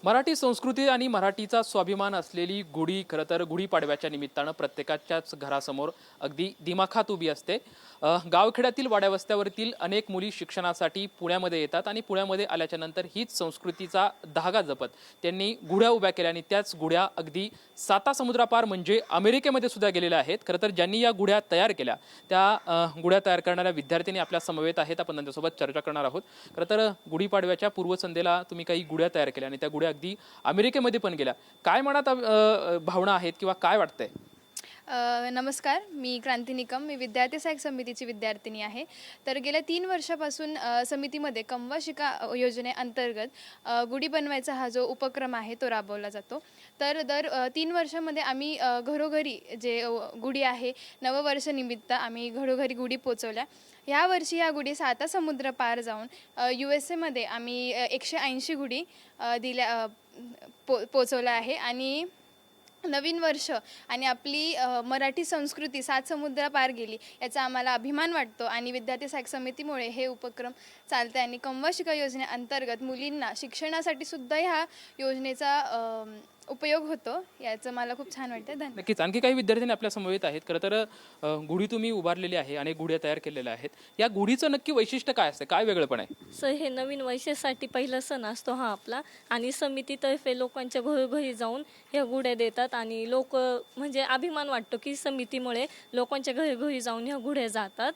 मराठी संस्कृती आणि मराठीचा स्वाभिमान असलेली गुढी खरं तर गुढीपाडव्याच्या निमित्तानं प्रत्येकाच्याच घरासमोर अगदी दिमाखात उभी असते। गावखेड्यातील वाड्यावस्त्यावरील अनेक मुली शिक्षणासाठी पुण्यामध्ये येतात आणि पुण्यामध्ये आल्याच्या नंतर हीच संस्कृतीचा धागा जपत त्यांनी गुढ्या उभ्या केल्या आणि त्याच गुढ्या अगदी साता समुद्रापार म्हणजे अमेरिकेमध्ये सुद्धा गेलेल्या आहेत। खरं तर ज्यांनी या गुढ्या तयार केल्या त्या गुढ्या तयार करणाऱ्या विद्यार्थ्यांनी आपल्या समवेत आहेत, आपण त्यांच्यासोबत चर्चा करणार आहोत। खरं तर गुढीपाडव्याच्या पूर्वसंध्येला तुम्ही काही गुढ्या तयार केल्या आणि त्या गुढ्या अगदी अमेरिकेमध्ये पण गेल्या, काय मनात भावना आहेत किंवा काय वाटतंय? नमस्कार, मी क्रांती निकम, मी विद्यार्थी सहाय्यक समितीची विद्यार्थिनी आहे। तर गेल्या 3 वर्षापासून समितीमध्ये कमवा शिका योजनेअंतर्गत गुढी बनवायचा हा जो उपक्रम आहे तो राबवला जातो। तर दर 3 वर्षामध्ये आम्ही घरोघरी जे गुढी आहे नववर्षनिमित्त आम्ही घरोघरी गुढी पोचवल्या। ह्या वर्षी या गुढी साता समुद्र पार जाऊन USA मध्ये आम्ही 180 गुढी पोचवल्या आहे आणि नवीन वर्ष आणि आपली मराठी संस्कृती 7 समुद्र पार गेली याचा आम्हाला अभिमान वाटतो आणि विद्यार्थी सहाय्यक समितीमुळे हे उपक्रम चालते आणि कमवा शिका योजनेअंतर्गत मुलींना शिक्षणासाठी सुद्धा ह्या योजनेचा उपयोग होतो, याचं मला खूप छान वाटतं। धन्यवाद। नक्कीच आणखी काही विद्यार्थ्यांनी आपल्या समवेत आहेत। खरं तर गुढी तुम्ही उभारलेली आहे, अनेक गुढ्या तयार केलेल्या आहेत, या गुढीचं नक्की वैशिष्ट्य काय असतं, काय वेगळंपण आहे? सर, हे नवीन वर्षासाठी पहिला सण असतो हा आपला आणि समितीतर्फे लोकांच्या घरोघरी जाऊन ह्या गुढ्या देतात आणि लोक म्हणजे अभिमान वाटतो की समितीमुळे लोकांच्या घरोघरी जाऊन ह्या गुढ्या जातात,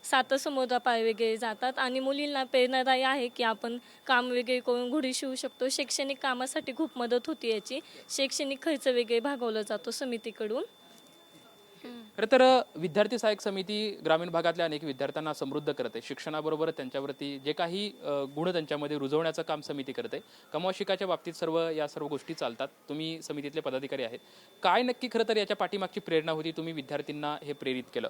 सात समुद्रापार वगैरे जातात आणि मुलींना प्रेरणादायी आहे की आपण काम वगैरे करून गुढी शिवू शकतो। शैक्षणिक कामासाठी खूप मदत होती, याची शैक्षणिक खर्च वगैरे भागवला जातो समितीकडून। खरं तर विद्यार्थी सहाय्यक समिती ग्रामीण भागातल्या अनेक विद्यार्थ्यांना समृद्ध करते, शिक्षणाबरोबर त्यांच्यावरती जे काही गुण त्यांच्यामध्ये रुजवण्याचं काम समिती करते। कमवा शिकाच्या बाबतीत या सर्व गोष्टी चालतात, तुम्ही समितीतले पदाधिकारी आहेत, काय नक्की खरं तर याच्या पाठीमागची प्रेरणा होती, तुम्ही विद्यार्थ्यांना हे प्रेरित केलं?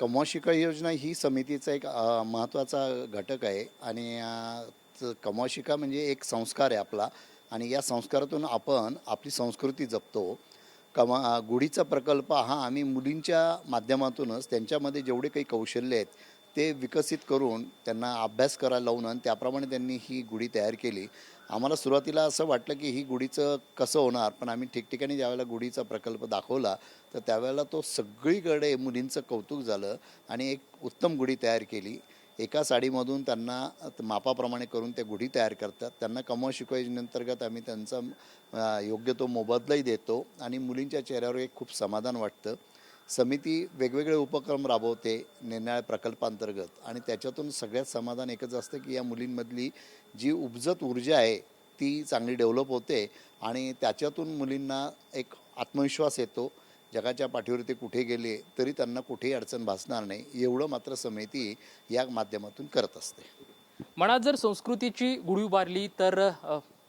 कमवा शिका योजना ही समितीचा एक महत्त्वाचा घटक आहे आणि कमवा शिका म्हणजे एक संस्कार आहे आपला आणि या संस्कारातून आपण आपली संस्कृती जपतो। गुढीचा प्रकल्प हा आम्ही मुलींच्या माध्यमातूनच त्यांच्यामध्ये जेवढे काही कौशल्य आहेत ते विकसित करून त्यांना अभ्यास करायला लावून आणि त्याप्रमाणे त्यांनी ही गुढी तयार केली। आम्हाला सुरुवातीला असं वाटलं की ही गुढीचं कसं होणार, पण आम्ही ठिकठिकाणी ज्यावेळेला गुढीचा प्रकल्प दाखवला तर त्यावेळेला तो सगळीकडे मुलींचं कौतुक झालं आणि एक उत्तम गुढी तयार केली। एका साडीमधून त्यांना मापाप्रमाणे करून त्या गुढी तयार करतात। त्यांना कमवा शिका योजनेअंतर्गत आम्ही त्यांचा योग्य तो मोबदलाही देतो आणि मुलींच्या चेहऱ्यावर एक खूप समाधान वाटतं। समिती वेगवेगळे उपक्रम राबवते निरनिराळ्या प्रकल्पांतर्गत आणि त्याच्यातून सगळ्यात समाधान एकच असतं की या मुलींमधली जी उपजत ऊर्जा आहे ती चांगली डेव्हलप होते आणि त्याच्यातून मुलींना एक आत्मविश्वास येतो। जगाच्या पाठीवर ते कुठे गेले तरी त्यांना कुठेही अडचण भासणार नाही, एवढं मात्र समिती या माध्यमातून करत असते। मनात जर संस्कृतीची गुढी उभारली तर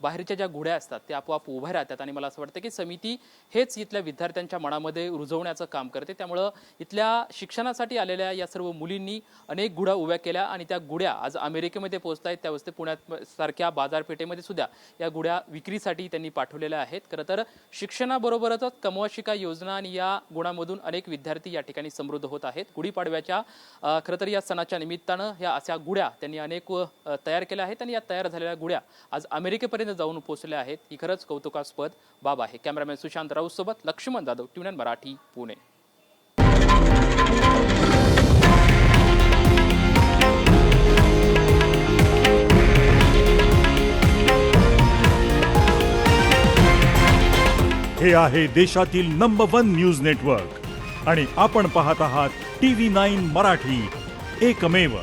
बाहेरच्या ज्या गुढ्या असतात त्या आपोआप उभ्या राहतात आणि मला असं वाटतं की समिती हेच इथल्या विद्यार्थ्यांच्या मनामध्ये रुजवण्याचं काम करते। त्यामुळं इथल्या शिक्षणासाठी आलेल्या या सर्व मुलींनी अनेक गुढ्या उभ्या केल्या आणि त्या गुढ्या आज अमेरिकेमध्ये पोहोचत आहेत, त्यावेळेस ते पुण्यात सारख्या बाजारपेठेमध्ये सुद्धा या गुढ्या विक्रीसाठी त्यांनी पाठवलेल्या आहेत। खरं तर शिक्षणाबरोबरच कमवा शिका योजना आणि या गुणांमधून अनेक विद्यार्थी या ठिकाणी समृद्ध होत आहेत। गुढीपाडव्याच्या खरं तर या सणाच्या निमित्तानं ह्या अशा गुढ्या त्यांनी अनेक तयार केल्या आहेत आणि या तयार झालेल्या गुढ्या आज अमेरिकेपर्यंत जाऊन पोहोचल्या आहेत, ही खरंच कौतुकास्पद बाब आहे। कॅमेरामॅन सुशांत राऊत सोबत लक्ष्मण जाधव, ट्यून मराठी, पुणे। हे आहे देशातील नंबर 1 न्यूज नेटवर्क आणि आपण पाहत आहात TV9 मराठी, एकमेव।